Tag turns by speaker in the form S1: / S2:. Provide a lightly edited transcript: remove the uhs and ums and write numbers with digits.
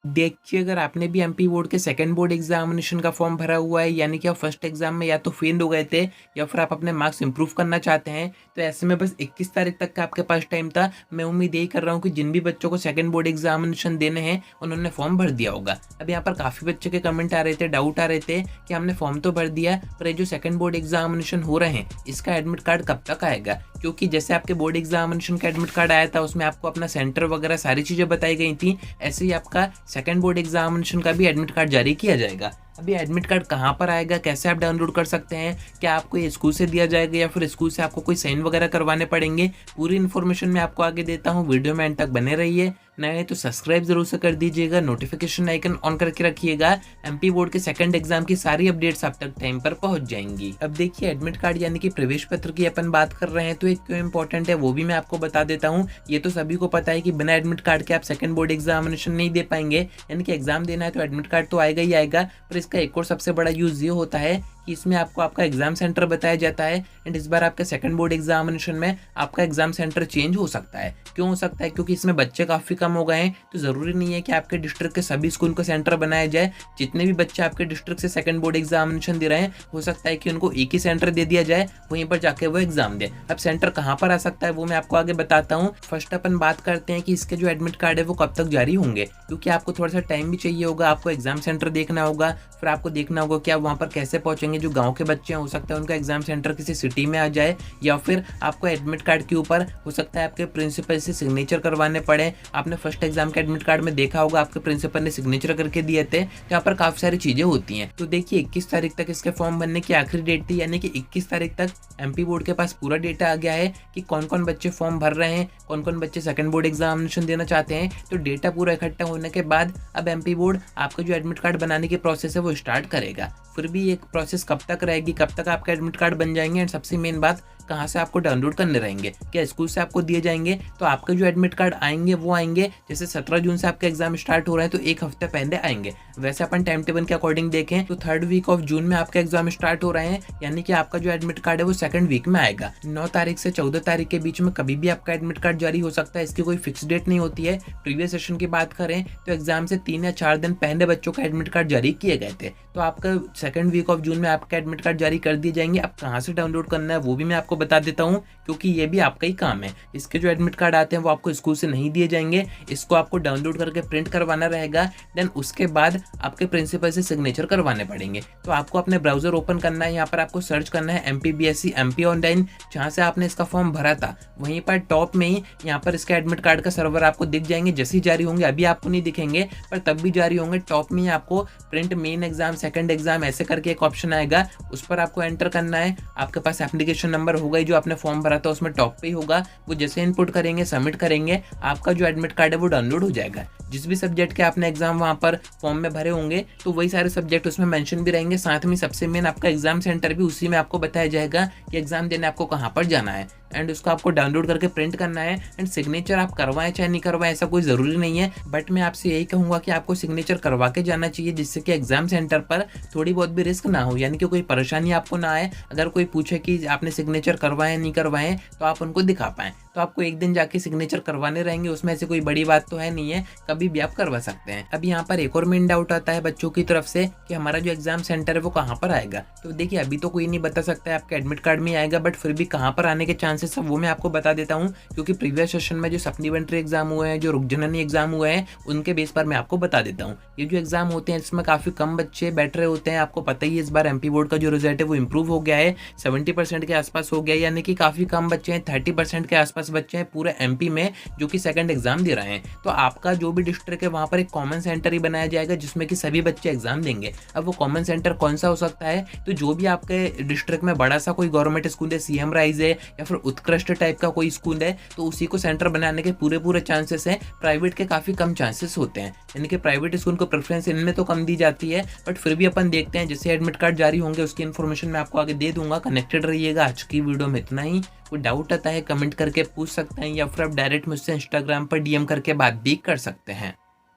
S1: देखिए, अगर आपने भी एमपी बोर्ड के सेकंड बोर्ड एग्जामिनेशन का फॉर्म भरा हुआ है, यानी कि आप फर्स्ट एग्जाम में या तो फेल हो गए थे या फिर आप अपने मार्क्स इंप्रूव करना चाहते हैं, तो ऐसे में बस 21 तारीख तक का आपके पास टाइम था। मैं उम्मीद यही कर रहा हूँ कि जिन भी बच्चों को सेकंड बोर्ड एग्जामिनेशन देने हैं उन्होंने फॉर्म भर दिया होगा। अब यहाँ पर काफ़ी बच्चों के कमेंट आ रहे थे, डाउट आ रहे थे कि हमने फॉर्म तो भर दिया, पर ये जो सेकंड बोर्ड एग्जामिनेशन हो रहे हैं इसका एडमिट कार्ड कब तक आएगा। क्योंकि जैसे आपके बोर्ड एग्जामिनेशन का एडमिट कार्ड आया था उसमें आपको अपना सेंटर वगैरह सारी चीज़ें बताई गई थी, ऐसे ही आपका सेकंड बोर्ड एग्जामिनेशन का भी एडमिट कार्ड जारी किया जाएगा। अभी एडमिट कार्ड कहाँ पर आएगा, कैसे आप डाउनलोड कर सकते हैं, क्या आपको ये स्कूल से दिया जाएगा या फिर स्कूल से आपको कोई साइन वगैरह करवाने पड़ेंगे, पूरी इन्फॉर्मेशन मैं आपको आगे देता हूँ। वीडियो में एंड तक बने रहिए। नए तो सब्सक्राइब जरूर से कर दीजिएगा, नोटिफिकेशन आइकन ऑन करके रखिएगा। एमपी बोर्ड के सेकंड एग्जाम की सारी अपडेट्स आप तक टाइम पर पहुंच जाएंगी। अब देखिए, एडमिट कार्ड यानी कि प्रवेश पत्र की अपन बात कर रहे हैं, तो ये क्यों इंपॉर्टेंट है वो भी मैं आपको बता देता हूँ। ये तो सभी को पता है कि बिना एडमिट कार्ड के आप सेकंड बोर्ड एग्जामिनेशन नहीं दे पाएंगे, यानी कि एग्जाम देना है तो एडमिट कार्ड तो आएगा ही आएगा। पर इसका एक और सबसे बड़ा यूज ये होता है कि इसमें आपको आपका एग्जाम सेंटर बताया जाता है। एंड इस बार आपके सेकंड बोर्ड एग्जामिनेशन में आपका एग्जाम सेंटर चेंज हो सकता है। क्यों हो सकता है? क्योंकि इसमें बच्चे काफ़ी कम हो गए हैं, तो ज़रूरी नहीं है कि आपके डिस्ट्रिक्ट के सभी स्कूल को सेंटर बनाया जाए। जितने भी बच्चे आपके डिस्ट्रिक्ट से सेकंड बोर्ड एग्जामिनेशन दे रहे हैं, हो सकता है कि उनको एक ही सेंटर दे दिया जाए, वहीं पर जाके वो एग्जाम दे। अब सेंटर कहाँ पर आ सकता है वो मैं आपको आगे बताता हूँ। फर्स्ट अपन बात करते हैं कि इसके जो एडमिट कार्ड है वो कब तक जारी होंगे, क्योंकि आपको थोड़ा सा टाइम भी चाहिए होगा। आपको एग्जाम सेंटर देखना होगा, फिर आपको देखना होगा कि आप वहाँ पर कैसे पहुंचेंगे। जो गाँव के बच्चे हो सकता है उनका एग्जाम सेंटर किसी सिटी में आ जाए, या फिर आपको एडमिट कार्ड के ऊपर हो सकता है आपके प्रिंसिपल से सिग्नेचर करवाने पड़े। आपने फर्स्ट एग्जाम के एडमिट कार्ड में देखा होगा आपके प्रिंसिपल ने सिग्नेचर करके दिए थे, तो यहाँ पर काफी सारी चीजें होती हैं। तो देखिए, 21 तारीख तक इसके फॉर्म भरने की आखिरी डेट थी, यानी कि 21 तारीख तक एमपी बोर्ड के पास पूरा डेटा आ गया है कि कौन कौन बच्चे फॉर्म भर रहे हैं, कौन कौन बच्चे सेकंड बोर्ड एग्जामिनेशन देना चाहते हैं। तो डेटा पूरा इकट्ठा होने के बाद अब एमपी बोर्ड आपका जो एडमिट कार्ड बनाने की प्रोसेस है वो स्टार्ट करेगा। फिर भी एक प्रोसेस कब तक रहेगी, कब तक आपका एडमिट कार्ड बन जाएंगे, एंड सबसे मेन बात कहाँ से आपको डाउनलोड करने रहेंगे। क्या स्कूल से आपको दिए जाएंगे? तो आपके जो एडमिट कार्ड आएंगे वो आएंगे जैसे 17 जून से आपका एग्जाम स्टार्ट हो रहा है तो एक हफ्ते पहले आएंगे। वैसे अपन टाइम टेबल के अकॉर्डिंग देखें तो 3rd वीक ऑफ जून में आपका एग्जाम स्टार्ट हो रहे हैं, यानी कि आपका जो एडमिट कार्ड है वो 2nd वीक में आएगा। 9 तारीख से 14 तारीख के बीच में कभी भी आपका एडमिट कार्ड जारी हो सकता है, इसकी कोई फिक्स डेट नहीं होती है। प्रीवियस सेशन की बात करें तो एग्जाम से 3 या 4 दिन पहले बच्चों का एडमिट कार्ड जारी किए गए थे, तो आपका 2nd वीक ऑफ जून में आपका एडमिट कार्ड जारी कर दिए जाएंगे। अब कहाँ से डाउनलोड करना है वो भी मैं आपको बता देता हूँ, क्योंकि ये भी आपका ही काम है। इसके जो एडमिट कार्ड आते हैं वो आपको स्कूल से नहीं दिए जाएंगे, इसको आपको डाउनलोड करके प्रिंट करवाना रहेगा। देन उसके बाद आपके प्रिंसिपल से सिग्नेचर करवाने पड़ेंगे। तो आपको अपने ब्राउजर ओपन करना है, यहाँ पर आपको सर्च करना है MPBSE MP ऑनलाइन, जहाँ से आपने इसका फॉर्म भरा था वहीं पर टॉप में ही यहाँ पर इसका एडमिट कार्ड का सर्वर आपको दिख जाएंगे। जैसे ही जारी होंगे, अभी आपको नहीं दिखेंगे पर तब भी जारी होंगे, टॉप में ही आपको print main exam second exam ऐसे करके एक ऑप्शन आएगा, उस पर आपको एंटर करना है। आपके पास एप्लीकेशन नंबर होगा ही जो आपने फॉर्म भरा था उसमें टॉप पे ही होगा, वो जैसे इनपुट करेंगे सबमिट करेंगे, आपका जो एडमिट कार्ड है वो डाउनलोड हो जाएगा। जिस भी सब्जेक्ट के आपने एग्जाम वहाँ पर फॉर्म में भरे होंगे तो वही सारे सब्जेक्ट उसमें मेंशन भी रहेंगे। साथ में सबसे मेन आपका एग्जाम सेंटर भी उसी में आपको बताया जाएगा कि एग्जाम देने आपको कहाँ पर जाना है, एंड उसको आपको डाउनलोड करके प्रिंट करना है। एंड सिग्नेचर आप करवाएं चाहे नहीं करवाएं ऐसा कोई ज़रूरी नहीं है, बट मैं आपसे यही कहूँगा कि आपको सिग्नेचर करवा के जाना चाहिए, जिससे कि एग्जाम सेंटर पर थोड़ी बहुत भी रिस्क ना हो, यानी कि कोई परेशानी आपको ना आए। अगर कोई पूछे कि आपने सिग्नेचर करवाए नहीं करवाए तो आप उनको दिखा पाएँ। तो आपको एक दिन जाके सिग्नेचर करवाने रहेंगे, उसमें ऐसी कोई बड़ी बात तो है नहीं है, कभी भी आप करवा सकते हैं। अब यहाँ पर एक और मेन डाउट आता है बच्चों की तरफ से कि हमारा जो एग्जाम सेंटर है वो कहाँ पर आएगा। तो देखिए, अभी तो कोई नहीं बता सकता है, आपके एडमिट कार्ड में आएगा, बट फिर भी कहाँ पर आने के चांसेस है वो मैं आपको बता देता हूँ। क्योंकि प्रीवियस सेशन में जो सप्लीमेंट्री एग्जाम हुए हैं, जो रुकजननी एग्जाम हुए हैं, उनके बेस पर मैं आपको बता देता हूँ। ये जो एग्जाम होते हैं इसमें काफी कम बच्चे बैठ रहे होते हैं। आपको पता ही है इस बार एमपी बोर्ड का जो रिजल्ट है वो इंप्रूव हो गया है, 70% के आसपास हो गया है, यानी कि काफी कम बच्चे हैं, 30% के आसपास बच्चे हैं पूरे एमपी में जो कि सेकंड एग्जाम दे रहे हैं। तो आपका जो भी डिस्ट्रिक्ट है वहां पर एक कॉमन सेंटर ही बनाया जाएगा जिसमें कि सभी बच्चे एग्जाम देंगे। अब वो कॉमन सेंटर कौन सा हो सकता है? तो जो भी आपके डिस्ट्रिक्ट में बड़ा सा कोई गवर्नमेंट स्कूल है, CM राइज है या फिर उत्कृष्ट टाइप का कोई स्कूल है, तो उसी को सेंटर बनाने के पूरे चांसेस हैं। प्राइवेट के काफी कम चांसेस होते हैं, यानी कि प्राइवेट स्कूल को प्रेफरेंस इनमें तो कम दी जाती है, बट फिर भी अपन देखते हैं। जैसे एडमिट कार्ड जारी होंगे उसकी इन्फॉर्मेशन मैं आपको आगे दे दूंगा। कनेक्टेड रहिएगा। आज की वीडियो में इतना ही। कोई डाउट आता है कमेंट करके पूछ सकते हैं, या फिर आप डायरेक्ट मुझसे इंस्टाग्राम पर DM करके बात भी कर सकते हैं।